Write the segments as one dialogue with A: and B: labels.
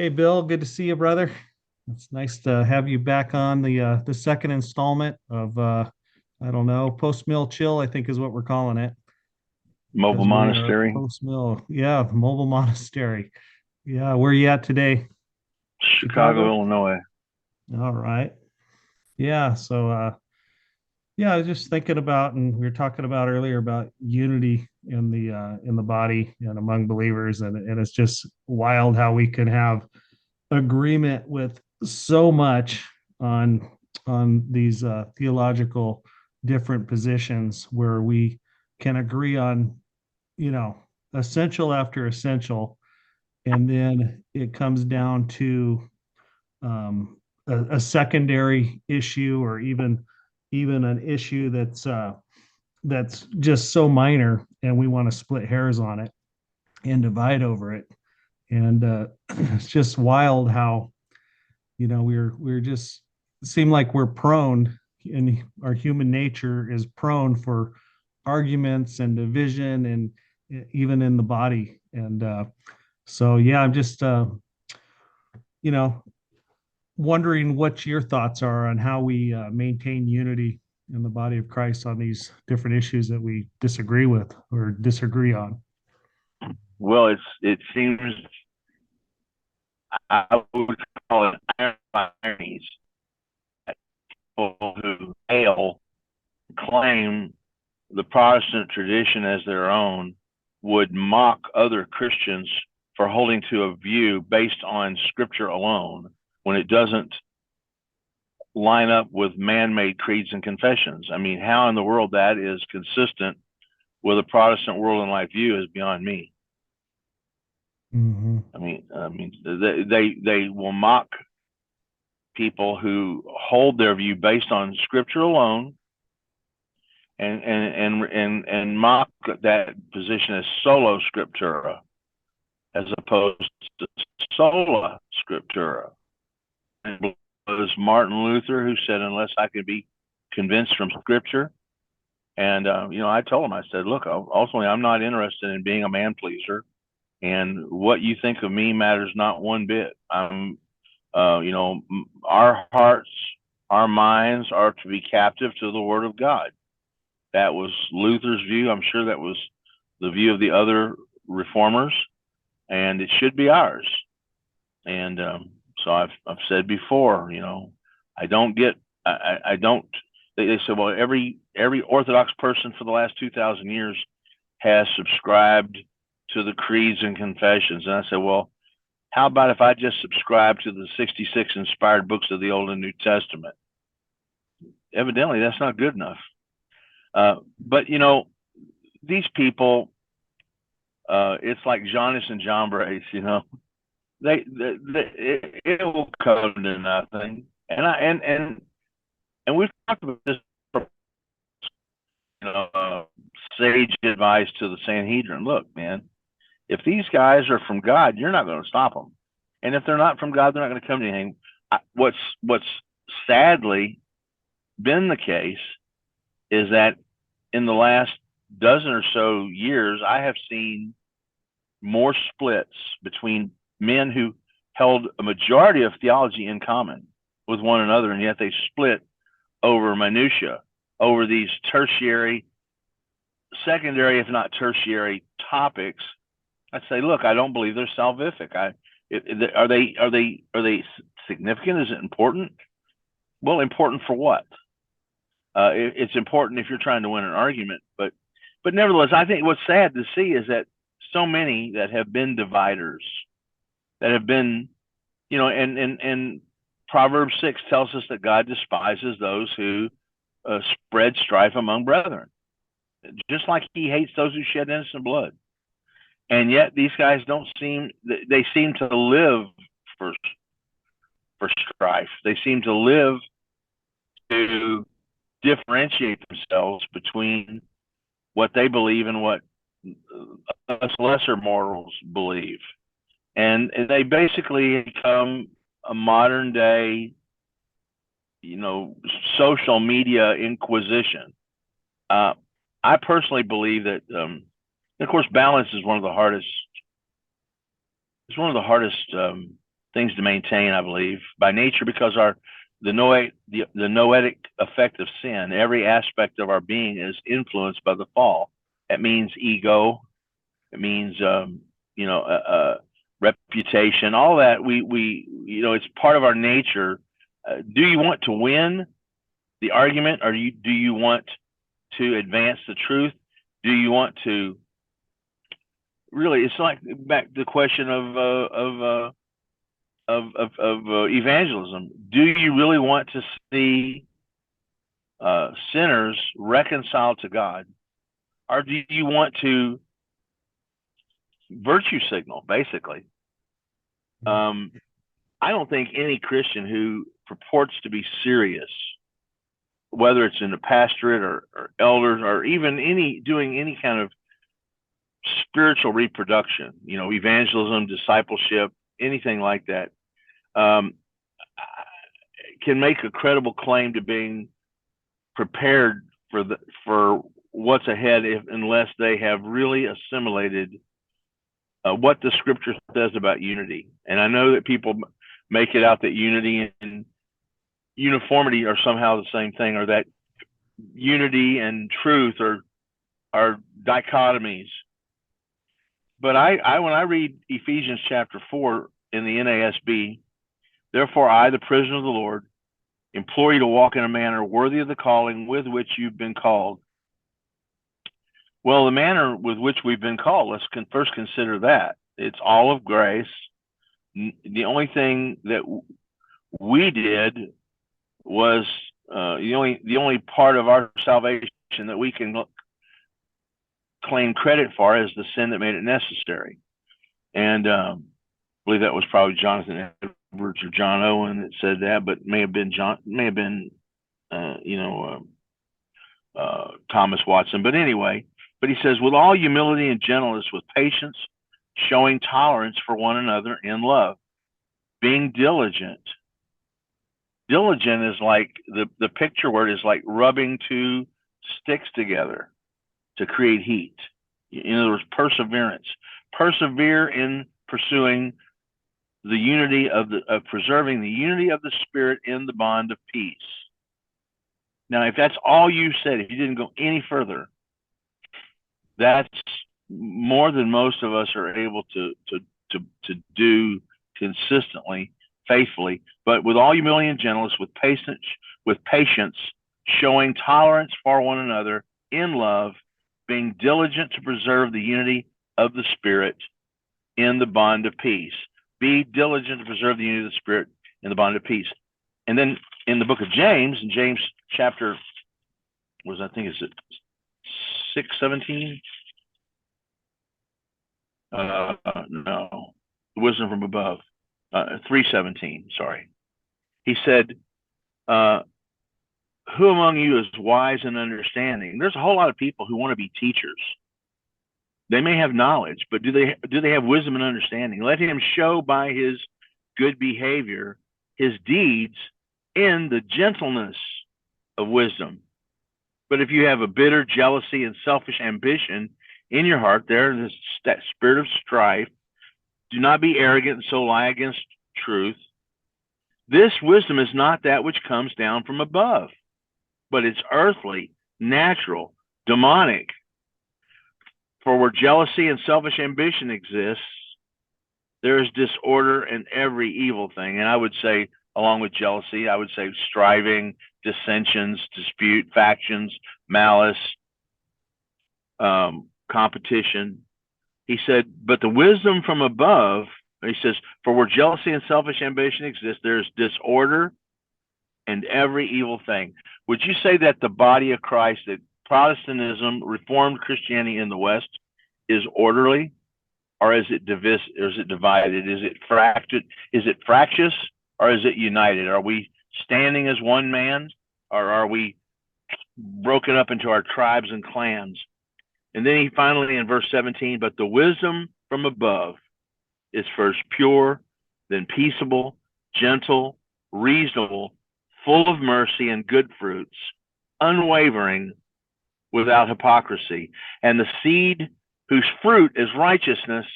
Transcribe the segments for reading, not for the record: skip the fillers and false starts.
A: Hey Bill, good to see you, brother. It's nice to have you back on the second installment of I don't know, post mill chill, I think is what we're calling it,
B: Mobile
A: because we're in our
B: Monastery,
A: post mill. Yeah, mobile monastery. Yeah, where you at today?
B: Chicago,
A: Chicago?
B: Illinois.
A: All right. Yeah, so yeah, I was just thinking about, and we were talking about earlier about unity in the body and among believers, and it's just wild how we can have agreement with so much on these theological different positions where we can agree on, you know, essential after essential, and then it comes down to a secondary issue, or even an issue that's just so minor, and we want to split hairs on it and divide over it. And it's just wild how we're just seem like we're prone, and our human nature is prone for arguments and division, and even in the body. And so yeah, I'm just you know wondering what your thoughts are on how we maintain unity in the body of Christ on these different issues that we disagree with or disagree on.
B: Well, it seems I would call it ironies that people who hail, claim the Protestant tradition as their own would mock other Christians for holding to a view based on Scripture alone when it doesn't line up with man-made creeds and confessions. I mean, how in the world that is consistent with a Protestant world and life view is beyond me.
A: Mm-hmm.
B: I mean, they will mock people who hold their view based on Scripture alone, and mock that position as solo scriptura as opposed to sola scriptura. And it was Martin Luther who said, "Unless I can be convinced from Scripture." And I told him, I said, "Look, ultimately, I'm not interested in being a man pleaser, and what you think of me matters not one bit. Our hearts, our minds are to be captive to the Word of God." That was Luther's view. I'm sure that was the view of the other reformers, and it should be ours. And so I've said before, I don't get, I don't. They said, well, every Orthodox person for the last 2,000 years has subscribed to the creeds and confessions, and I said, well, how about if I just subscribe to the 66 inspired books of the Old and New Testament? Evidently, that's not good enough. But these people, it's like Janus and Jambres. It will come to nothing. And we've talked about this. Sage advice to the Sanhedrin. Look, man, if these guys are from God, you're not going to stop them. And if they're not from God, they're not going to come to anything. What's sadly been the case is that in the last dozen or so years, I have seen more splits between men who held a majority of theology in common with one another, and yet they split over minutia, over these tertiary, secondary, if not tertiary topics. I say, look, I don't believe they're salvific. Are they significant? Is it important? Well, important for what? It's important if you're trying to win an argument, but nevertheless, I think what's sad to see is that so many that have been dividers, that have been, and Proverbs 6 tells us that God despises those who spread strife among brethren, just like He hates those who shed innocent blood. And yet these guys don't seem, they seem to live for strife. They seem to live to differentiate themselves between what they believe and what us lesser mortals believe. And they basically become a modern day, social media inquisition. Uh, I personally believe that, of course, balance is one of the hardest. It's one of the hardest things to maintain, I believe, by nature, because the noetic effect of sin, every aspect of our being is influenced by the fall. That means ego. It means reputation. All that we it's part of our nature. Do you want to win the argument, or do you want to advance the truth? Do you want to really? It's like back to the question of evangelism. Do you really want to see sinners reconciled to God, or do you want to virtue signal, basically? I don't think any Christian who purports to be serious, whether it's in the pastorate or elders, or even doing any kind of spiritual reproduction, evangelism, discipleship, anything like that, can make a credible claim to being prepared for what's ahead, unless they have really assimilated what the Scripture says about unity. And I know that people make it out that unity and uniformity are somehow the same thing, or that unity and truth are dichotomies. But when I read Ephesians chapter 4 in the NASB, therefore I, the prisoner of the Lord, implore you to walk in a manner worthy of the calling with which you've been called. Well, the manner with which we've been called, let's first consider that. It's all of grace. The only thing that we did was the only part of our salvation that we can claim credit for is the sin that made it necessary. And I believe that was probably Jonathan Edwards or John Owen that said that, but may have been Thomas Watson. But anyway, he says, with all humility and gentleness, with patience, showing tolerance for one another in love, being diligent. Diligent is like the picture word is like rubbing two sticks together to create heat. In other words, perseverance. Persevere in pursuing the unity of preserving the unity of the Spirit in the bond of peace. Now, if that's all you said, if you didn't go any further, that's more than most of us are able to do consistently, faithfully. But with all humility and gentleness, with patience, showing tolerance for one another in love, being diligent to preserve the unity of the Spirit in the bond of peace. Be diligent to preserve the unity of the Spirit in the bond of peace. And then in the book of James, in James chapter, is it 6:17? No, wisdom from above. 3:17. Sorry. He said, "Who among you is wise and understanding?" There's a whole lot of people who want to be teachers. They may have knowledge, but do they have wisdom and understanding? Let him show by his good behavior his deeds in the gentleness of wisdom. But if you have a bitter jealousy and selfish ambition in your heart, there is that spirit of strife. Do not be arrogant and so lie against truth. This wisdom is not that which comes down from above, but it's earthly, natural, demonic. For where jealousy and selfish ambition exists, there is disorder and every evil thing. And I would say, along with jealousy, I would say striving, dissensions, dispute, factions, malice, competition. He said, but the wisdom from above, he says, for where jealousy and selfish ambition exist, there's disorder and every evil thing. Would you say that the body of Christ, that Protestantism, Reformed Christianity in the West, is orderly, or is it divided? Is it fractured? Is it fractious, or is it united? Are we standing as one man, or are we broken up into our tribes and clans? And then he finally, in verse 17, but the wisdom from above is first pure, then peaceable, gentle, reasonable, full of mercy and good fruits, unwavering, without hypocrisy. And the seed whose fruit is righteousness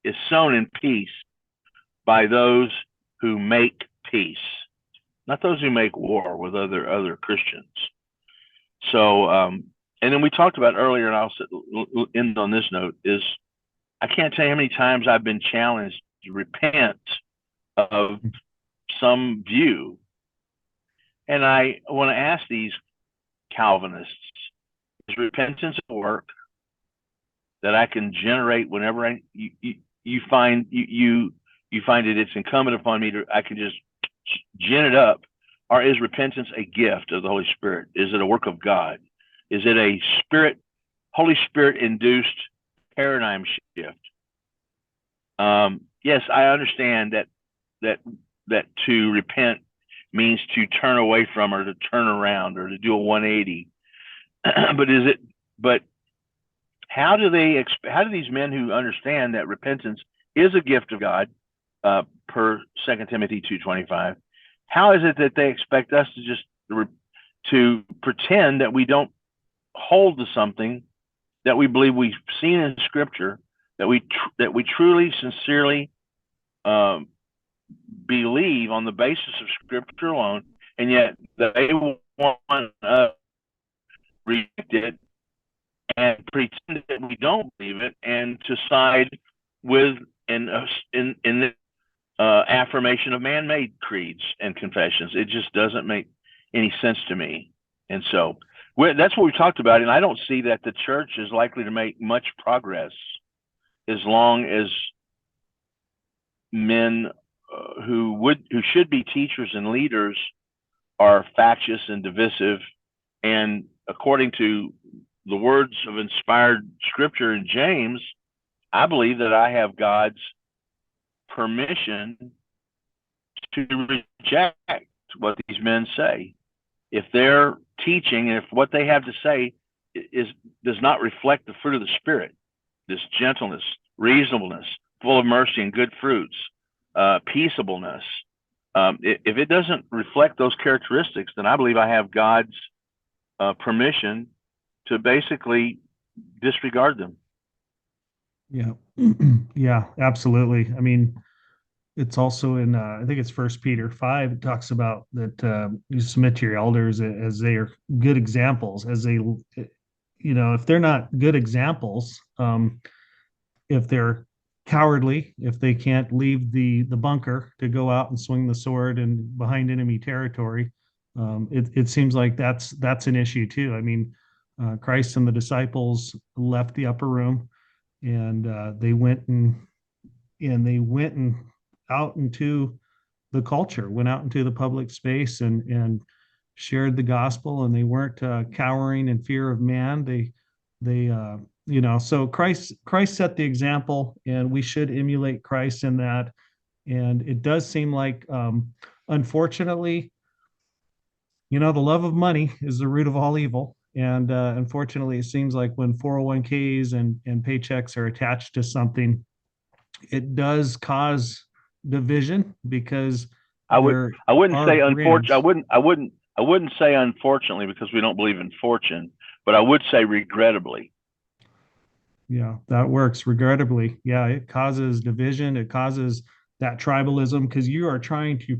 B: is sown in peace by those who make peace, not those who make war with other Christians. So, and then we talked about earlier, and I'll end on this note, is I can't tell you how many times I've been challenged to repent of some view. And I want to ask these Calvinists, is repentance a work that I can generate whenever you find it's incumbent upon me I can just gin it up? Or is repentance a gift of the Holy Spirit? Is it a work of God? Is it a Holy Spirit induced paradigm shift? Yes, I understand that to repent means to turn away from, or to turn around, or to do a 180. But how do these men who understand that repentance is a gift of God, per 2 Timothy 2:25, how is it that they expect us to just to pretend that we don't hold to something that we believe we've seen in Scripture, that we truly, sincerely believe on the basis of Scripture alone, and yet they want us to reject it and pretend that we don't believe it, and to side with in the affirmation of man-made creeds and confessions. It just doesn't make any sense to me. And so that's what we talked about. And I don't see that the church is likely to make much progress as long as men who should be teachers and leaders are factious and divisive. And according to the words of inspired Scripture in James, I believe that I have God's permission to reject what these men say. If their teaching and if what they have to say does not reflect the fruit of the Spirit, this gentleness, reasonableness, full of mercy and good fruits, peaceableness, if it doesn't reflect those characteristics, then I believe I have God's permission to basically disregard them.
A: Yeah. Yeah, absolutely. I mean, it's also in I think it's First Peter 5. It talks about that you submit to your elders as they are good examples, as they, if they're not good examples, if they're cowardly, if they can't leave the bunker to go out and swing the sword and behind enemy territory, it seems like that's an issue too. I mean, Christ and the disciples left the upper room, and they went and out into the culture, went out into the public space and shared the gospel, and they weren't cowering in fear of man. So Christ set the example, and we should emulate Christ in that. And it does seem like, unfortunately, the love of money is the root of all evil. And unfortunately, it seems like when 401ks and paychecks are attached to something, it does cause division, because
B: I wouldn't say unfortunately. I wouldn't say unfortunately, because we don't believe in fortune, but I would say regrettably.
A: Yeah, that works. Regrettably, yeah, it causes division. It causes that tribalism, because you are trying to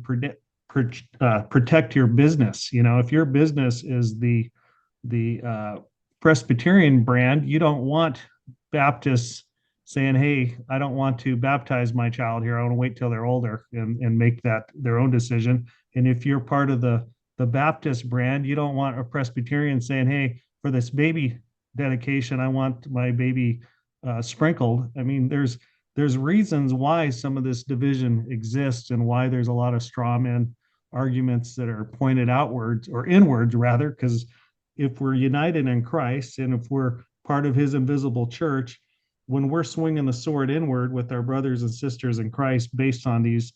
A: protect your business. If your business is the Presbyterian brand, you don't want Baptists saying, "Hey, I don't want to baptize my child here. I want to wait till they're older and make that their own decision." And if you're part of the Baptist brand, you don't want a Presbyterian saying, "Hey, for this baby dedication, I want my baby sprinkled." I mean, there's reasons why some of this division exists, and why there's a lot of straw man arguments that are pointed outwards, or inwards rather, because if we're united in Christ, and if we're part of his invisible church, when we're swinging the sword inward with our brothers and sisters in Christ based on these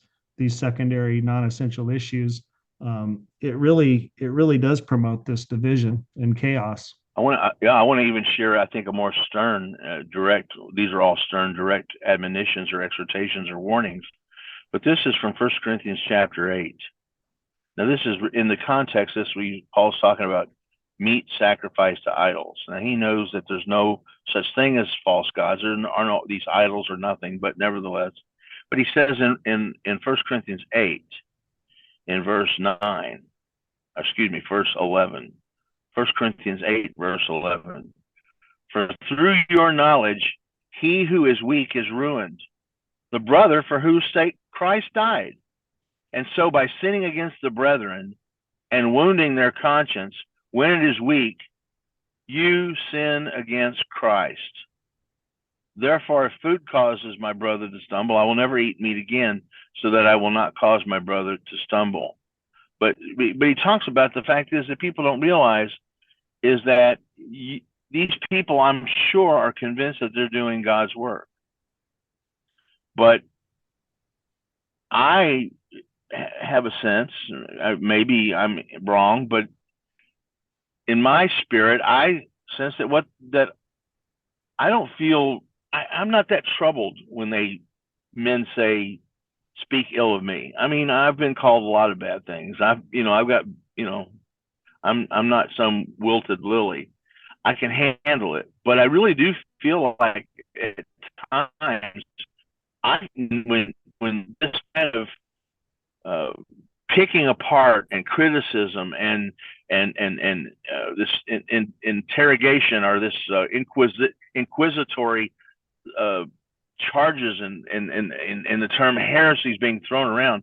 A: secondary non-essential issues, it really does promote this division and chaos.
B: I want to even share, I think, a more stern, direct. These are all stern, direct admonitions or exhortations or warnings, but this is from 1 Corinthians chapter 8. Now, this is in the context. Paul's talking about meat sacrificed to idols. Now, he knows that there's no such thing as false gods. There are no, these idols are nothing, but nevertheless, But he says in 1 Corinthians 8, in verse 9, excuse me, verse 11, 1 Corinthians 8, verse 11, for through your knowledge, he who is weak is ruined, the brother for whose sake Christ died. And so by sinning against the brethren and wounding their conscience when it is weak, you sin against Christ. Therefore, if food causes my brother to stumble, I will never eat meat again, so that I will not cause my brother to stumble. But he talks about the fact is that people don't realize is that these people, I'm sure, are convinced that they're doing God's work. But I have a sense, maybe I'm wrong, but in my spirit, I sense that I don't feel I'm not that troubled when men say speak ill of me. I mean, I've been called a lot of bad things. I've got, I'm not some wilted lily. I can handle it, but I really do feel like at times when this kind of picking apart and criticism and this interrogation or this inquisitory charges and the term heresy is being thrown around,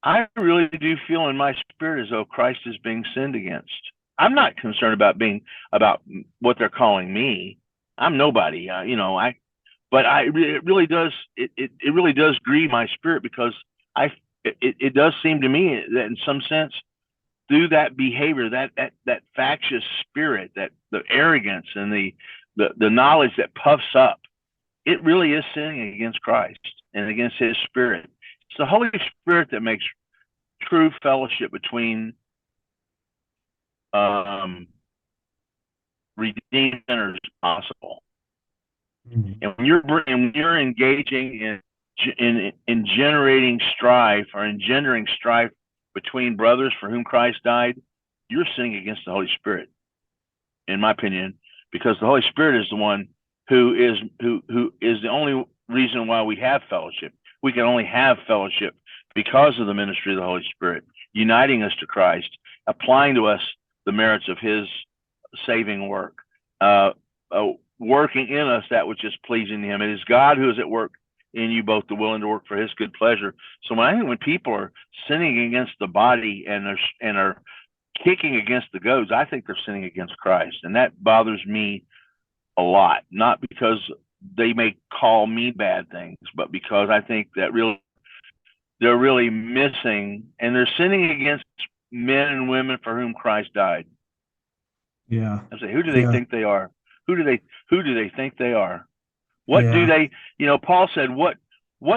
B: I really do feel in my spirit as though Christ is being sinned against. I'm not concerned about what they're calling me. I'm nobody, but it really does grieve my spirit because it does seem to me that in some sense through that behavior, that factious spirit, that the arrogance and the knowledge that puffs up, it really is sinning against Christ and against his spirit. It's the Holy Spirit that makes true fellowship between redeemed sinners possible. Mm-hmm. And when you're engaging in generating strife or engendering strife between brothers for whom Christ died, you're sinning against the Holy Spirit, in my opinion, because the Holy Spirit is the one who is the only reason why we have fellowship. We can only have fellowship because of the ministry of the Holy Spirit, uniting us to Christ, applying to us the merits of his saving work, working in us that which is pleasing to him. It is God who is at work in you both to will and to work for his good pleasure. So when people are sinning against the body and are kicking against the goads, I think they're sinning against Christ. And that bothers me a lot, not because they may call me bad things, but because I think that they're really missing, and they're sinning against men and women for whom Christ died.
A: Yeah.
B: I say, who do they think they are? Who do they think they are? What do they, Paul said, what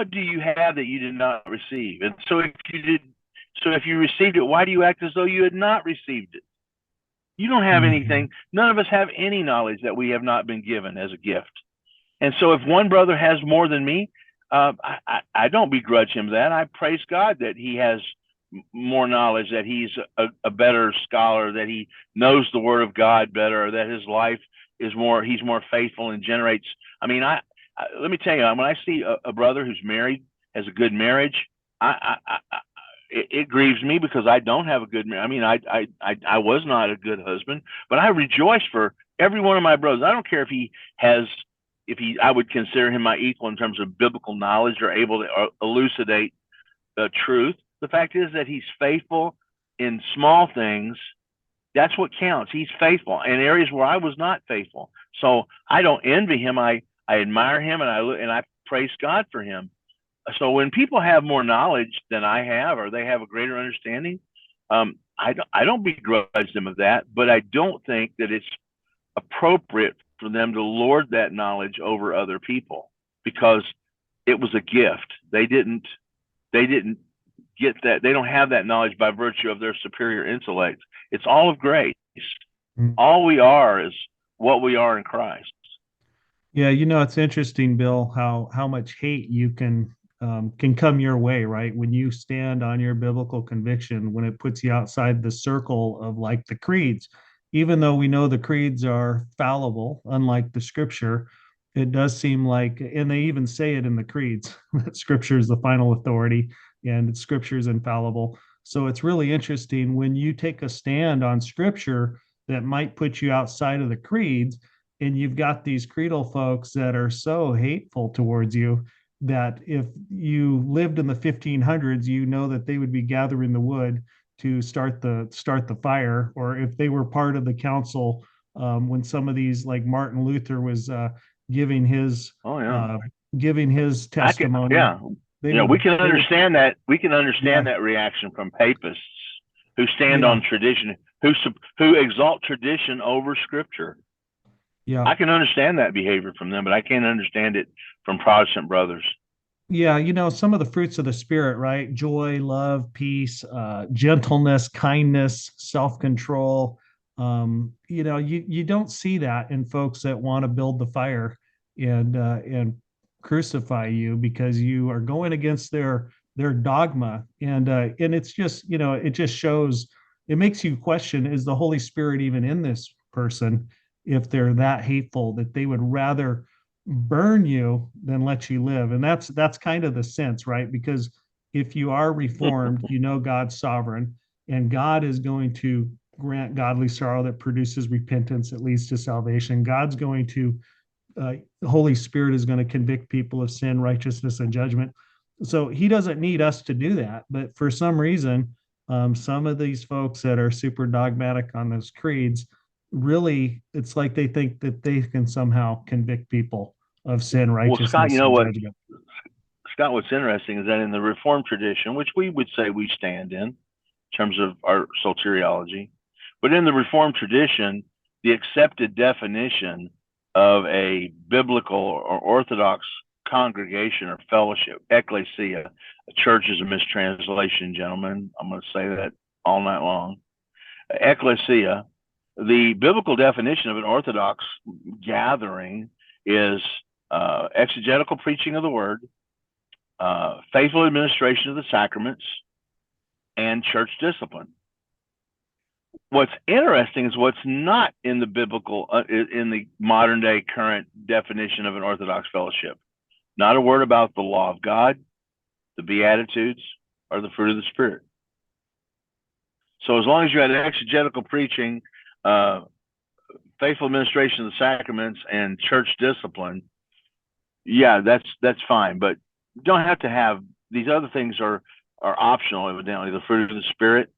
B: do you have that you did not receive? And so if you received it, why do you act as though you had not received it? You don't have anything. None of us have any knowledge that we have not been given as a gift. And so if one brother has more than me, I don't begrudge him that. I praise God that he has more knowledge, that he's a better scholar, that he knows the word of God better, or that his life he's more faithful and generates. I mean, let me tell you, when I see a brother who's married, has a good marriage, it grieves me because I don't have a good marriage. I mean, I was not a good husband, but I rejoice for every one of my brothers. I don't care I would consider him my equal in terms of biblical knowledge or able to elucidate the truth. The fact is that he's faithful in small things. That's what counts. He's faithful in areas where I was not faithful. So I don't envy him. I admire him and I praise God for him. So when people have more knowledge than I have, or they have a greater understanding, I don't begrudge them of that, but I don't think that it's appropriate for them to lord that knowledge over other people because it was a gift. They didn't get that. They don't have that knowledge by virtue of their superior intellect. It's all of grace. Mm-hmm. All we are is what we are in Christ.
A: Yeah, it's interesting, Bill, how much hate you can come your way, right? When you stand on your biblical conviction, when it puts you outside the circle of like the creeds, even though we know the creeds are fallible, unlike the scripture, it does seem like, and they even say it in the creeds, that scripture is the final authority and scripture is infallible. So it's really interesting when you take a stand on scripture that might put you outside of the creeds, and you've got these creedal folks that are so hateful towards you that if you lived in the 1500s, you know that they would be gathering the wood to start the fire, or if they were part of the council when some of these, like Martin Luther was giving his
B: Oh yeah.
A: uh, giving his
B: I can,
A: testimony.
B: yeah,
A: They
B: yeah. We
A: would
B: can
A: they would
B: understand that. We can
A: yeah,
B: understand that reaction from papists who stand
A: yeah,
B: on tradition, who exalt tradition over Scripture.
A: yeah.
B: I can understand that behavior from them, but I can't understand it from Protestant brothers.
A: Yeah, some of the fruits of the spirit, right? Joy, love, peace, gentleness, kindness, self-control. You don't see that in folks that want to build the fire and crucify you because you are going against their dogma. And it's just, it just shows, it makes you question, is the Holy Spirit even in this person if they're that hateful that they would rather burn you than let you live. And that's kind of the sense, right? Because if you are reformed, God's sovereign, and God is going to grant godly sorrow that produces repentance that leads to salvation. God's going to the Holy Spirit is going to convict people of sin, righteousness, and judgment. So he doesn't need us to do that. But for some reason, some of these folks that are super dogmatic on those creeds, really, it's like they think that they can somehow convict people of sin,
B: Well, Scott, you
A: righteousness,
B: know
A: and
B: what?
A: judgment.
B: Scott, what's interesting is that in the Reformed tradition, which we would say we stand in terms of our soteriology, but in the Reformed tradition, the accepted definition of a biblical or Orthodox congregation or fellowship, ecclesia, a church is a mistranslation, gentlemen. I'm going to say that all night long. Ecclesia, the biblical definition of an Orthodox gathering is exegetical preaching of the word, faithful administration of the sacraments, and church discipline. What's interesting is what's not in the biblical, in the modern day current definition of an Orthodox fellowship. Not a word about the law of God, the Beatitudes, or the fruit of the Spirit. So as long as you had exegetical preaching, faithful administration of the sacraments, and church discipline, yeah, that's fine. But you don't have to have these other things are optional, evidently. The fruit of the Spirit,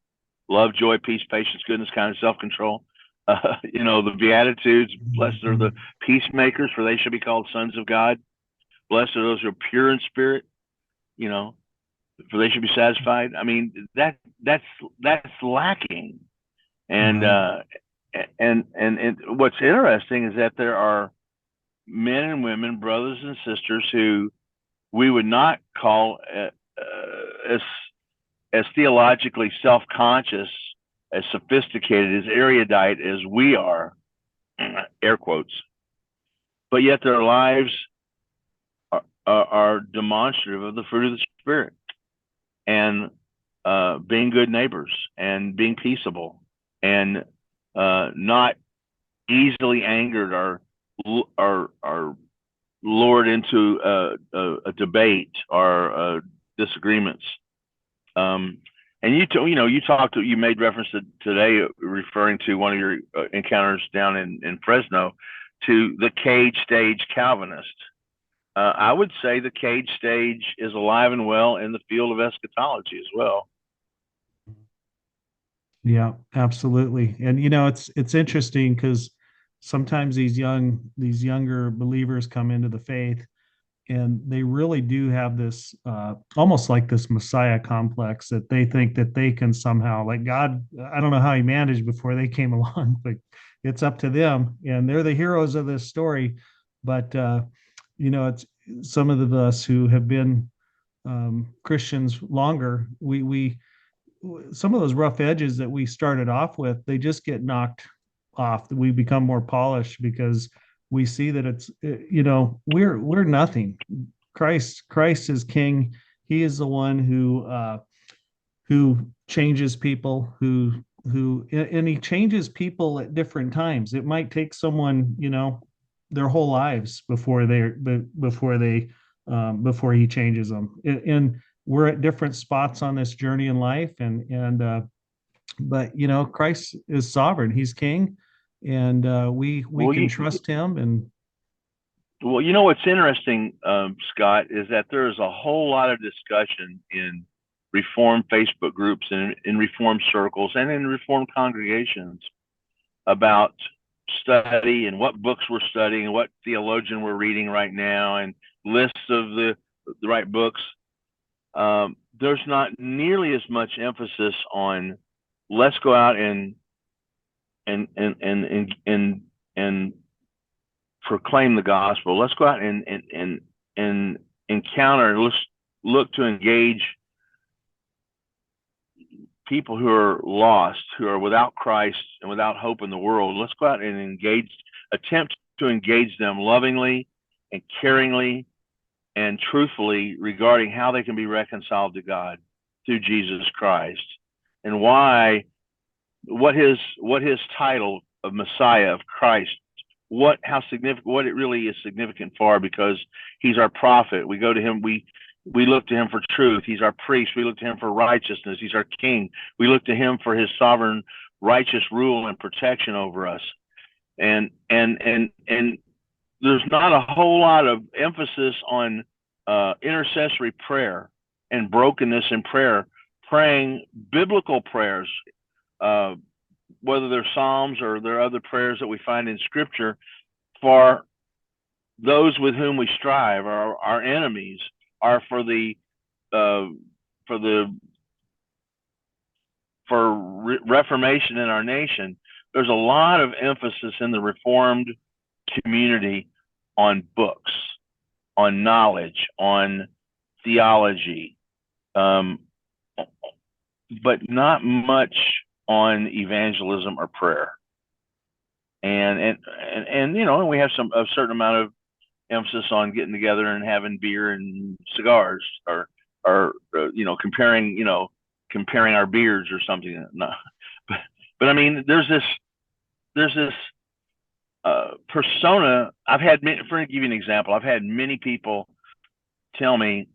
B: love, joy, peace, patience, goodness, kindness, self-control. The Beatitudes, blessed are the peacemakers, for they shall be called sons of God. Blessed are those who are pure in spirit, for they should be satisfied. I mean, that's lacking. And
A: Right.
B: and what's interesting is that there are men and women, brothers and sisters, who we would not call as theologically self-conscious, as sophisticated, as erudite as we are, air quotes, but yet their lives are demonstrative of the fruit of the Spirit and being good neighbors and being peaceable and not easily angered or lured into a debate or disagreements. And you made reference to today, referring to one of your encounters down in Fresno, to the cage stage Calvinist. I would say the cage stage is alive and well in the field of eschatology as well.
A: Yeah, absolutely. And it's interesting because sometimes these younger believers come into the faith and they really do have this almost like this Messiah complex that they think that they can somehow, like God. I don't know how he managed before they came along, but it's up to them, and they're the heroes of this story. But it's some of us who have been Christians longer. We some of those rough edges that we started off with, they just get knocked off. We become more polished because we see that it's we're nothing. Christ is king. He is the one who changes people, who and he changes people at different times. It might take someone their whole lives before he changes them. And we're at different spots on this journey in life, and but Christ is sovereign. He's king, and we
B: Well,
A: can trust him. And
B: what's interesting, Scott, is that there is a whole lot of discussion in Reformed Facebook groups and in Reformed circles and in Reformed congregations about study and what books we're studying and what theologian we're reading right now and lists of the right books. There's not nearly as much emphasis on let's go out and proclaim the gospel. Let's go out and encounter. Let's look to engage people who are lost, who are without Christ and without hope in the world. Let's go out and attempt to engage them lovingly and caringly and truthfully regarding how they can be reconciled to God through Jesus Christ, and what his title of Messiah, of Christ, what it really is significant for, because he's our prophet. We go to him, we look to him for truth. He's our priest. We look to him for righteousness. He's our king. We look to him for his sovereign righteous rule and protection over us. And there's not a whole lot of emphasis on intercessory prayer and brokenness in prayer, praying biblical prayers, whether they're Psalms or there are other prayers that we find in Scripture for those with whom we strive, our enemies, are for reformation in our nation. There's a lot of emphasis in the Reformed community on books, on knowledge, on theology, but not much on evangelism or prayer. And we have a certain amount of emphasis on getting together and having beer and cigars, or comparing our beards or something. No. But I mean, there's this persona. For to give you an example, I've had many people tell me,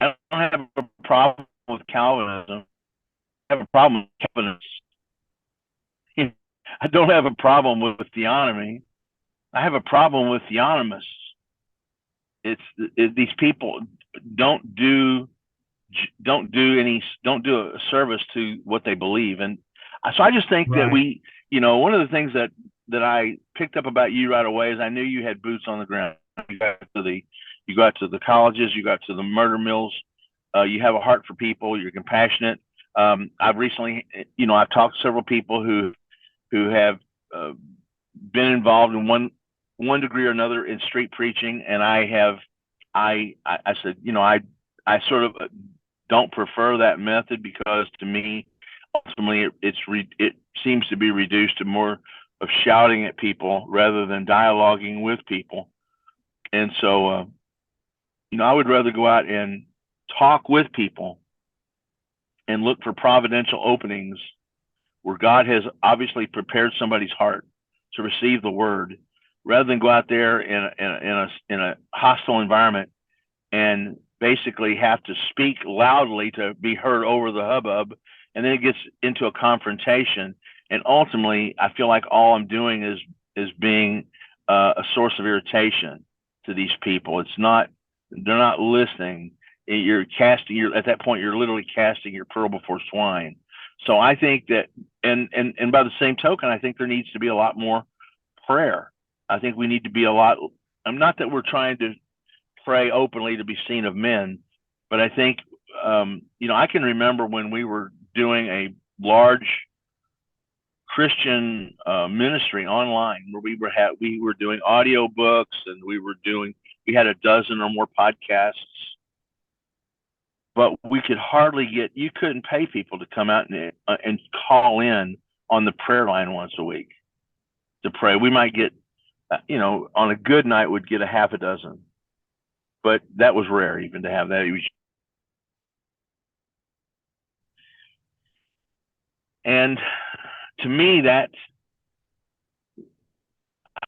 B: I don't have a problem with Calvinism. I have a problem with Calvinists. I don't have a problem with theonomy. I have a problem with theonomists. These people don't do a service to what they believe. And so I just think that one of the things that I picked up about you right away is I knew you had boots on the ground. You got to the colleges, you got to the murder mills. You have a heart for people. You're compassionate. I've recently, I've talked to several people who have been involved in one degree or another in street preaching, and I said, I sort of don't prefer that method, because to me, ultimately, it seems to be reduced to more of shouting at people rather than dialoguing with people. And so, I would rather go out and talk with people and look for providential openings where God has obviously prepared somebody's heart to receive the word, rather than go out there in a hostile environment and basically have to speak loudly to be heard over the hubbub, and then it gets into a confrontation. And ultimately, I feel like all I'm doing is being a source of irritation to these people. They're not listening. At that point, you're literally casting your pearl before swine. So I think that, and by the same token, I think there needs to be a lot more prayer. I think we need to be not that we're trying to pray openly to be seen of men, but I think, I can remember when we were doing a large Christian ministry online, where we were doing audio books, and we had a dozen or more podcasts, but we could hardly you couldn't pay people to come out and call in on the prayer line once a week to pray. We might get, on a good night, would get a half a dozen, but that was rare even to have that. And to me,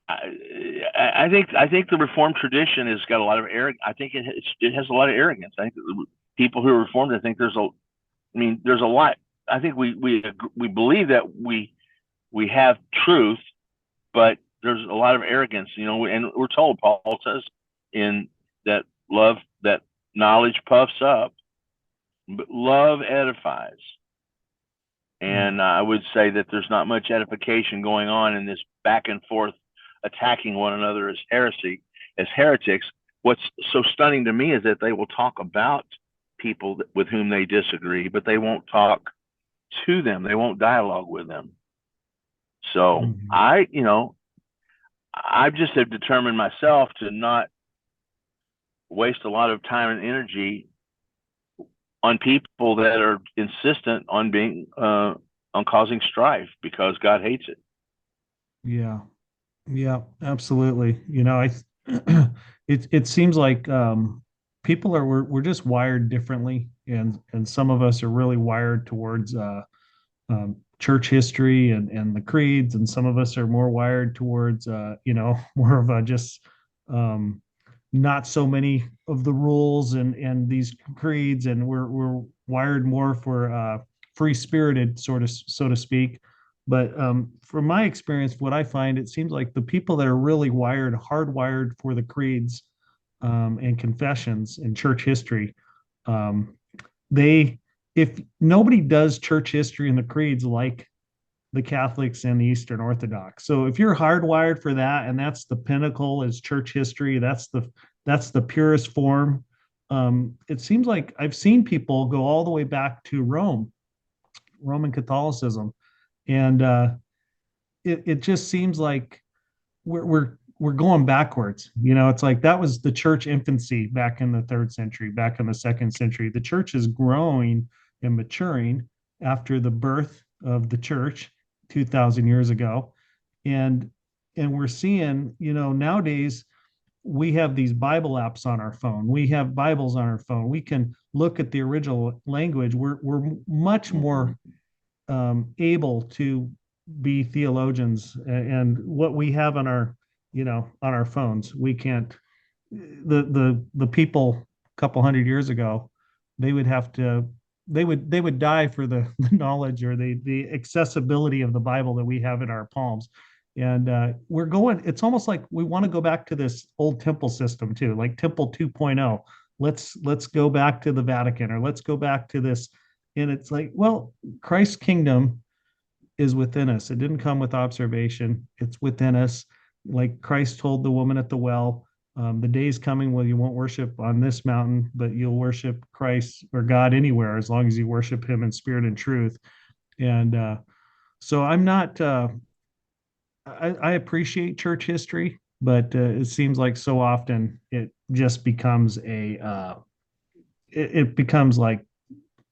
B: I think the Reformed tradition has got a lot of arrogance. I think it has a lot of arrogance. I think people who are Reformed, I think there's a lot. I think we believe that we have truth, but there's a lot of arrogance, and we're told, Paul says, in that knowledge puffs up, but love edifies. And I would say that there's not much edification going on in this back and forth attacking one another as heretics. What's so stunning to me is that they will talk about people with whom they disagree, but they won't talk to them. They won't dialogue with them. So I just have determined myself to not waste a lot of time and energy on people that are insistent on being on causing strife, because God hates it.
A: Yeah. Yeah, absolutely. It seems like people are we're just wired differently, and some of us are really wired towards church history and the creeds, and some of us are more wired towards more of a just not so many of the rules and these creeds, and we're wired more for free spirited, sort of, so to speak. But from my experience, what I find, it seems like the people that are really hardwired for the creeds and confessions and church history, um, they, if nobody does church history and the creeds like the Catholics and the Eastern Orthodox. So if you're hardwired for that, and that's the pinnacle is church history, that's the purest form. It seems like I've seen people go all the way back to Roman Catholicism, and it just seems like we're going backwards. It's like that was the church infancy back in the third century, back in the second century. The church is growing and maturing after the birth of the church 2,000 years ago, and we're seeing, nowadays we have these Bible apps on our phone. We have Bibles on our phone. We can look at the original language. We're much more able to be theologians, and what we have on our on our phones, we can't. The people a couple hundred years ago, they would have to they would die for the knowledge or the accessibility of the Bible that we have in our palms. And we're going, it's almost like we want to go back to this old temple system too, like temple 2.0. Let's go back to the Vatican, or let's go back to this. And it's like, well, Christ's kingdom is within us. It didn't come with observation. It's within us. Like Christ told the woman at the well, the day is coming when you won't worship on this mountain, but you'll worship Christ or God anywhere, as long as you worship him in spirit and truth. And so I'm not, I appreciate church history, but it seems like so often it just becomes it becomes like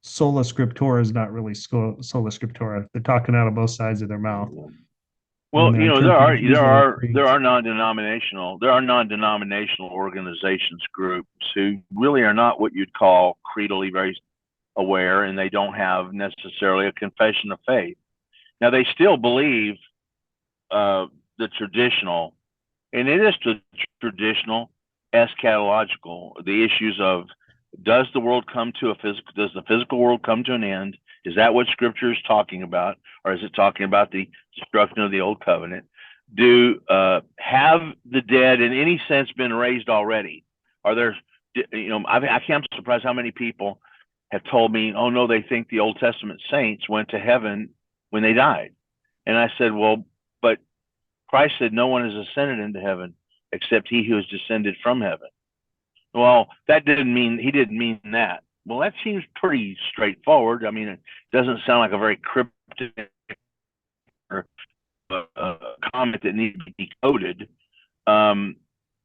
A: sola scriptura is not really sola scriptura. They're talking out of both sides of their mouth
B: Well,
A: when they're interpreting using the
B: there
A: creeds.
B: are non-denominational organizations, groups who really are not what you'd call creedally very aware, and they don't have necessarily a confession of faith. Now, they still believe the traditional, and it is traditional, eschatological, the issues of, does the physical world come to an end? Is that what Scripture is talking about, or is it talking about the destruction of the old covenant? Have the dead in any sense been raised already? Are there, I'm surprised how many people have told me, oh no, they think the Old Testament saints went to heaven when they died. And I said, well, but Christ said no one has ascended into heaven except he who has descended from heaven. Well, he didn't mean that. Well, that seems pretty straightforward. I mean, it doesn't sound like a very cryptic or comment that needs to be decoded.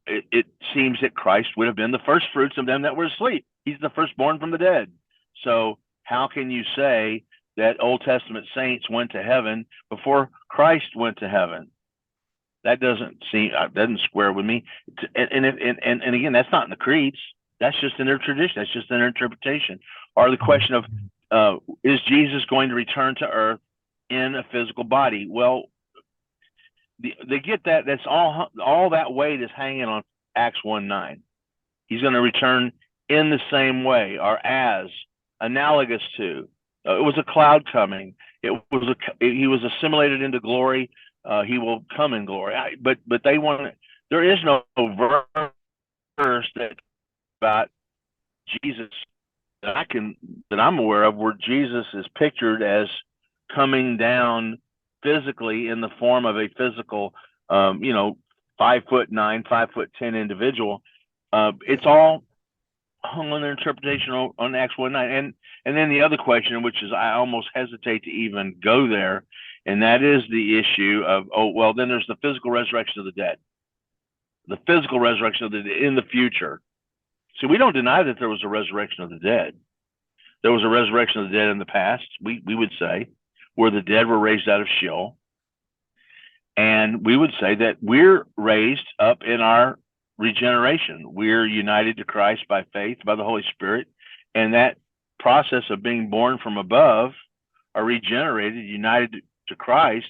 B: It seems that Christ would have been the first fruits of them that were asleep. He's the firstborn from the dead. So how can you say that Old Testament saints went to heaven before Christ went to heaven? That doesn't square with me. And again, that's not in the creeds. That's just in their tradition. That's just in their interpretation. Or the question of, is Jesus going to return to earth in a physical body? Well, they get that. That's all that weight is hanging on Acts 1:9. He's going to return in the same way, or as, analogous to. It was a cloud coming. He was assimilated into glory. He will come in glory. But they want. There is no verse that about Jesus that I'm aware of where Jesus is pictured as coming down physically in the form of a physical, 5'9", 5'10" individual. It's all hung on their interpretation on Acts 1:9. And then the other question, which is I almost hesitate to even go there, and that is the issue of, then there's the physical resurrection of the dead. The physical resurrection of the dead in the future. See, we don't deny that there was a resurrection of the dead. There was a resurrection of the dead in the past, we would say, where the dead were raised out of Sheol. And we would say that we're raised up in our regeneration. We're united to Christ by faith, by the Holy Spirit. And that process of being born from above, or regenerated, united to Christ,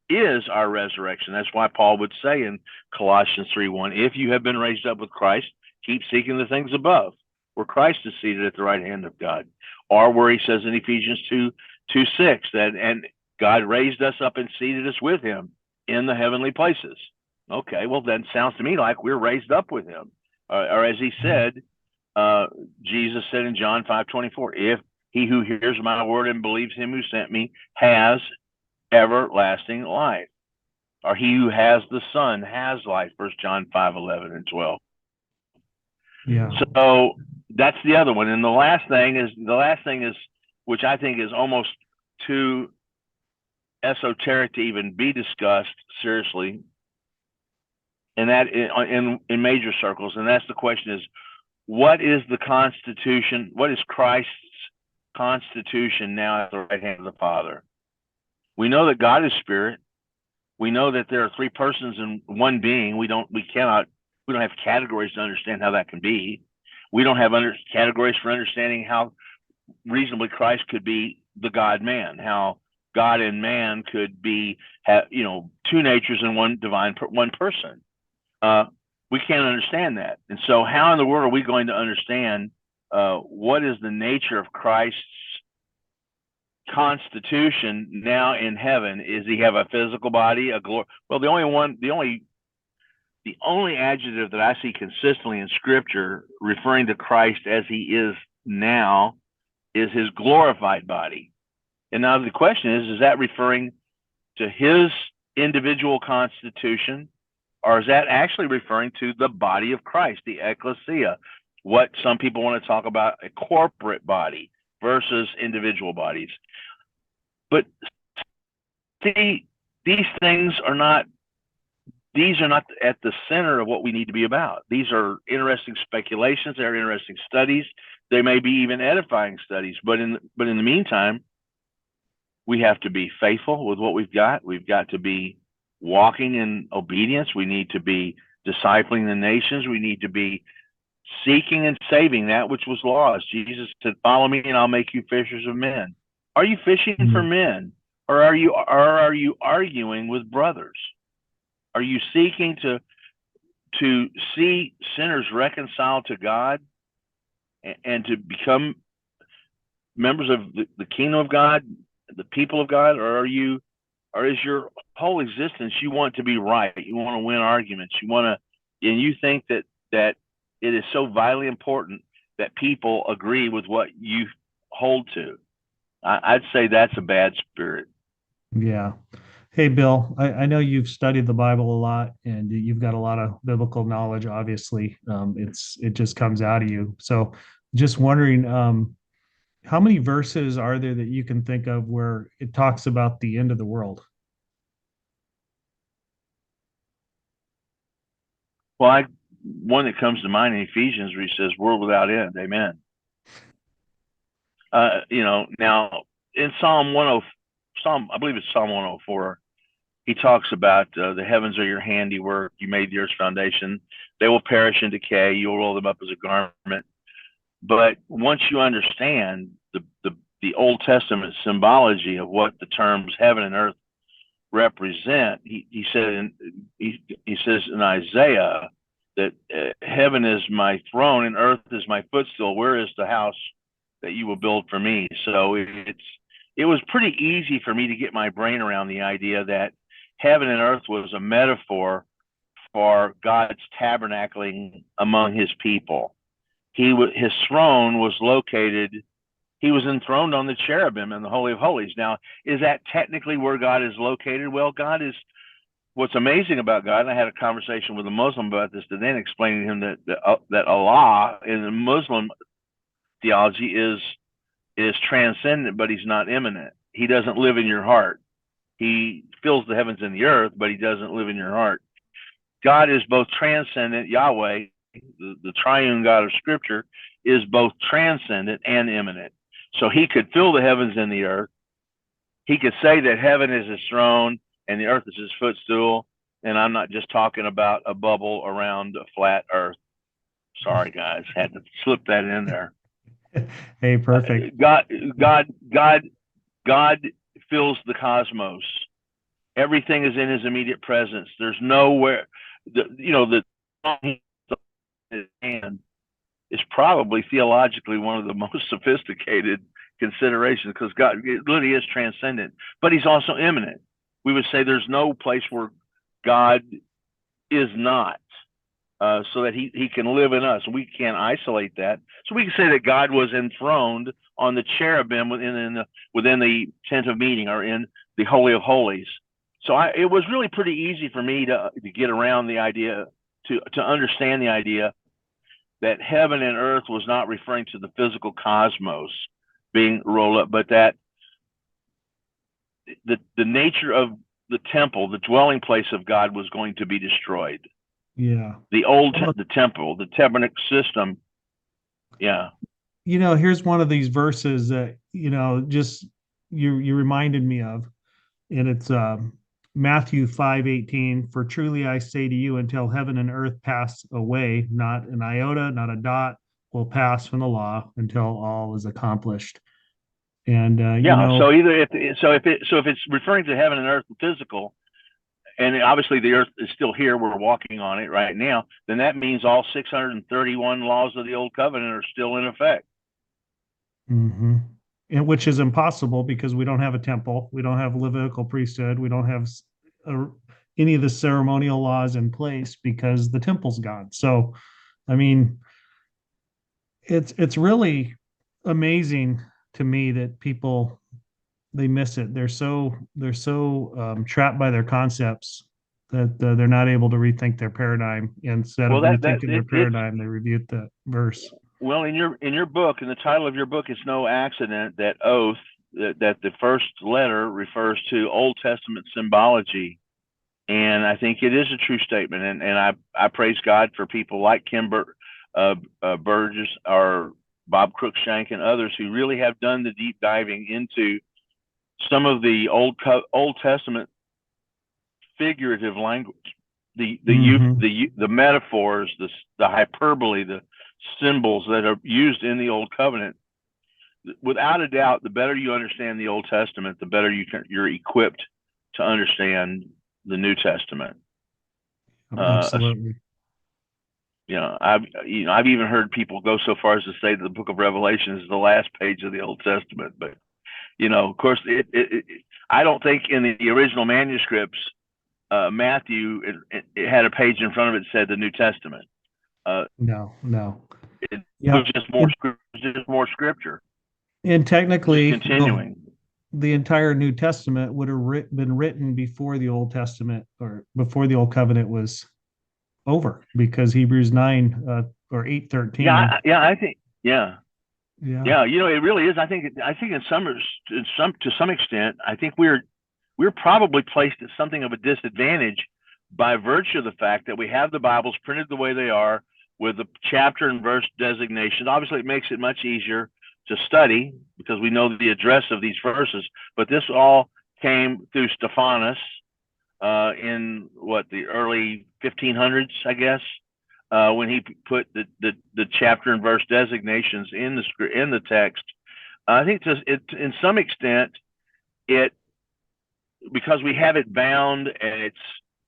B: is our resurrection. That's why Paul would say in Colossians 3:1, if you have been raised up with Christ, keep seeking the things above, where Christ is seated at the right hand of God. Or where he says in Ephesians 2:6 that, and God raised us up and seated us with him in the heavenly places. Okay, well, then sounds to me like we're raised up with him. Or as he said, Jesus said in John 5:24, if he who hears my word and believes him who sent me has everlasting life. Or he who has the Son has life, 1 John 5:11 and 12.
A: Yeah.
B: So that's the other one. And the last thing is, which I think is almost too esoteric to even be discussed seriously, and that in major circles, and that's the question is, what is the Constitution? What is Christ's Constitution now at the right hand of the Father? We know that God is spirit. We know that there are three persons in one being. We don't have categories to understand how that can be. We don't have categories for understanding how reasonably Christ could be the God-man, how God and man could be, two natures in one person. We can't understand that. And so how in the world are we going to understand what is the nature of Christ's constitution now in heaven? Is he have a physical body, a glory? Well, the only adjective that I see consistently in Scripture referring to Christ as he is now is his glorified body. And now the question is that referring to his individual constitution, or is that actually referring to the body of Christ, the ecclesia? What some people want to talk about, a corporate body versus individual bodies. But see, these are not at the center of what we need to be about. These are interesting speculations. They're interesting studies. They may be even edifying studies. But in the meantime, we have to be faithful with what we've got. We've got to be walking in obedience. We need to be discipling the nations. We need to be seeking and saving that which was lost. Jesus said, follow me and I'll make you fishers of men. Are you fishing for men, or are you arguing with brothers? Are you seeking to see sinners reconciled to God and to become members of the kingdom of God, the people of God? Or is your whole existence, you want to be right, you want to win arguments, and you think that it is so vitally important that people agree with what you hold to? I'd say that's a bad spirit.
A: Yeah. Hey, Bill, I know you've studied the Bible a lot and you've got a lot of biblical knowledge, obviously. It just comes out of you. So just wondering, how many verses are there that you can think of where it talks about the end of the world?
B: Well, one that comes to mind in Ephesians where he says, world without end, amen. Now in I believe it's Psalm 104, he talks about the heavens are your handiwork. You made the earth's foundation. They will perish and decay. You'll roll them up as a garment. But once you understand the Old Testament symbology of what the terms heaven and earth represent. He said he says in Isaiah that heaven is my throne and earth is my footstool. Where is the house that you will build for me? So it was pretty easy for me to get my brain around the idea that heaven and earth was a metaphor for God's tabernacling among his people. His throne was located, he was enthroned on the cherubim in the Holy of Holies. Now, is that technically where God is located? Well, what's amazing about God, and I had a conversation with a Muslim about this today, and explaining to him that Allah in the Muslim theology is transcendent, but he's not immanent. He doesn't live in your heart. He fills the heavens and the earth, but he doesn't live in your heart. God is both transcendent. Yahweh, the triune God of Scripture, is both transcendent and immanent. So he could fill the heavens and the earth. He could say that heaven is his throne and the earth is his footstool. And I'm not just talking about a bubble around a flat earth. Sorry, guys, had to slip that in there.
A: Hey, perfect.
B: God fills the cosmos. Everything is in his immediate presence. There's nowhere, the hand is probably theologically one of the most sophisticated considerations, because God literally is transcendent, but he's also immanent. We would say there's no place where God is not, so that he can live in us. We can't isolate that. So we can say that God was enthroned on the cherubim within the tent of meeting, or in the Holy of Holies. So it was really pretty easy for me to get around the idea, to understand the idea that heaven and earth was not referring to the physical cosmos being rolled up, but that the nature of the temple, the dwelling place of God, was going to be destroyed.
A: Yeah.
B: The temple, the tabernacle system. Yeah.
A: Here's one of these verses that, just you reminded me of, and it's Matthew 5:18. For truly I say to you, until heaven and earth pass away, not an iota, not a dot will pass from the law until all is accomplished. And
B: so if it's referring to heaven and earth, the physical, and obviously the earth is still here, we're walking on it right now, then that means all 631 laws of the old covenant are still in effect.
A: Mm-hmm. And which is impossible, because we don't have a temple, we don't have Levitical priesthood, we don't have any of the ceremonial laws in place, because the temple's gone. So, I mean, it's really amazing to me that people, they miss it. They're so trapped by their concepts that they're not able to rethink their paradigm. Instead of rethinking their paradigm, they rebuke the verse.
B: Well, in your book, and the title of your book, it's no accident that oath, that the first letter refers to Old Testament symbology, and I think it is a true statement. And I praise God for people like Kim Burgess or Bob Cruikshank and others who really have done the deep diving into some of the Old Testament figurative language, the metaphors, the hyperbole, the symbols that are used in the Old Covenant. Without a doubt, the better you understand the Old Testament, the better you're equipped to understand the New Testament.
A: Absolutely.
B: I've even heard people go so far as to say that the Book of Revelation is the last page of the Old Testament. But of course, I don't think in the original manuscripts, Matthew, it had a page in front of it that said the New Testament.
A: No.
B: It was just more scripture.
A: And technically,
B: continuing.
A: The entire New Testament would have been written before the Old Testament, or before the Old Covenant was over, because Hebrews 9 or 8:13.
B: I think. Yeah. It really is. I think to some extent, I think we're probably placed at something of a disadvantage by virtue of the fact that we have the Bibles printed the way they are, with the chapter and verse designations. Obviously, it makes it much easier to study because we know the address of these verses. But this all came through Stephanus in the early 1500s, I guess, when he put the chapter and verse designations in the text. I think in some extent it because we have it bound, and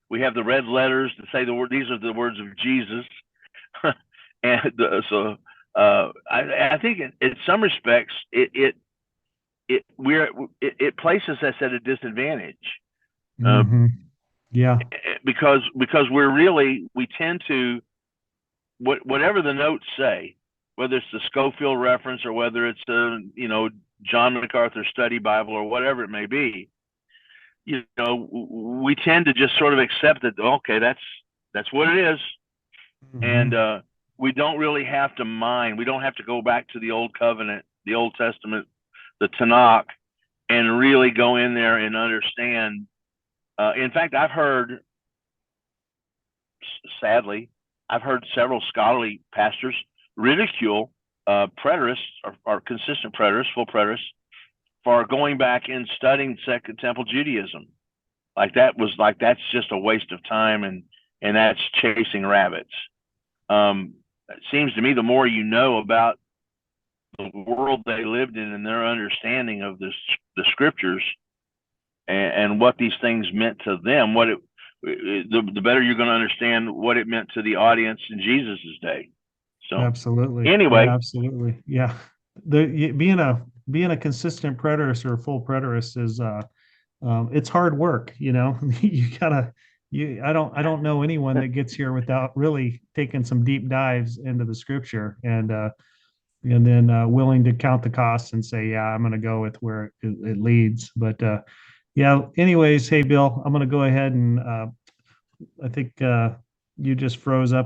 B: we have the red letters to say the word. These are the words of Jesus, and so I think in some respects it places us at a disadvantage. Uh,
A: Hmm. Yeah.
B: because we tend to, whatever the notes say, whether it's the Schofield reference or whether it's a John MacArthur Study Bible or whatever it may be, we tend to just sort of accept that. Okay, that's what it is, and
A: Hmm.
B: we don't really have to mind. We don't have to go back to the Old Covenant, the Old Testament, the Tanakh, and really go in there and understand. In fact, sadly, I've heard several scholarly pastors ridicule preterists or consistent preterists, full preterists, for going back and studying Second Temple Judaism. That's just a waste of time, and that's chasing rabbits. It seems to me the more you know about the world they lived in and their understanding of the scriptures, and what these things meant to them, the better you're going to understand what it meant to the audience in Jesus's day. So
A: Absolutely. Yeah,
B: anyway,
A: absolutely. Yeah. Being a consistent preterist or a full preterist is it's hard work, you know. You gotta you I don't know anyone that gets here without really taking some deep dives into the scripture and then willing to count the costs and say, yeah, I'm gonna go with where it leads. But yeah, anyways, hey Bill, I'm gonna go ahead and I think you just froze up